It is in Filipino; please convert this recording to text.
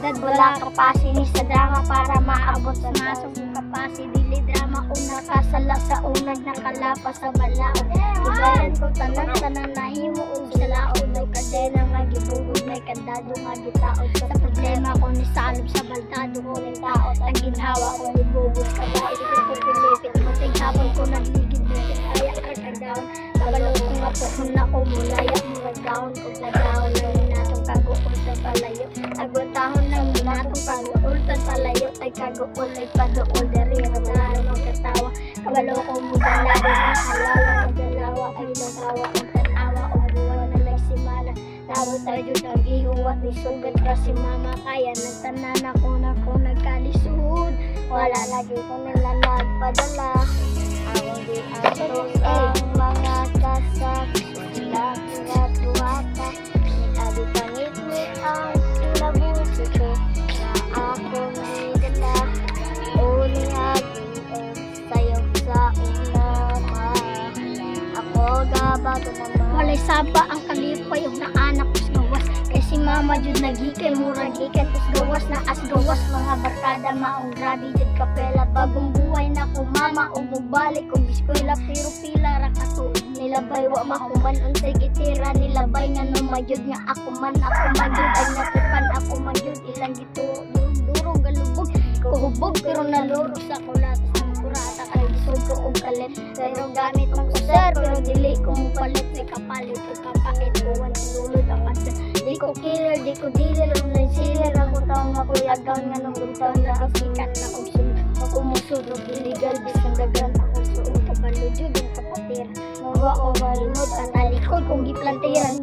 agad wala kapasi ni sa drama para maabot sa masong kapasi dili drama kung nakasala sa unag nakalapa sa balaod. Ibayan ko tanan nahimo og sa laod ay kadena nga gibugod may kandado nga gitaod sa problema ko ni salub sa baltado ko ng tao ang ginhawa ko ni bugod sa bait ko pilipit ko tinghabon ko nagligid mo kaya kagadaw kabalo ko nga po na ko mulaya mo gawon ko lagawon lang natong kaguol sa palayo agwantahon lang natong kaguol sa palayo ay kaguol ay paduol dari ramdaro magkatawa kabalo ko mo dalari ng halawa magdalawa ay nagawa ang tanawa o buwan na nagsimana tawag tayo ng ihuwat ni sugat ka si mama kaya nagtanan ako na kung nagkalisuhod wala lagi ko nila nagpadala awang di atos ang mga kasabi sila pinatuwaka nitabi pangit ni ang inabuso ko na ako nidala uling aging sayo sa unama ako gabago naman walay saba ang kalipay yung naanak ko sa gawas kay si mama jud nagikay murag ikan kus gawas na as gawas mga barkada maong grabe jud kapela bagong buhay na ko mama o mubalik kung eskwela pero pila ra kato nilabay wa mahuman unsay gitira nilabay nga no magyud nga ako man magyud ay natipan ako magyud ilang gito durong galubog kuhubog pero naluro sa kulat kurata kay isod ko og kalit pero gamit ang usar pero dili ko mupalit sa kapalit o kapakit ko wan sulod ang asa di ko killer di ko dealer online sealer ako taong ako yagaw nga nung guntaw na asikat na og sulod ako musod og illegal bisang dagan ako suod kabalo jud ang kapatira mawa ko malimod ang talikod kong giplantiran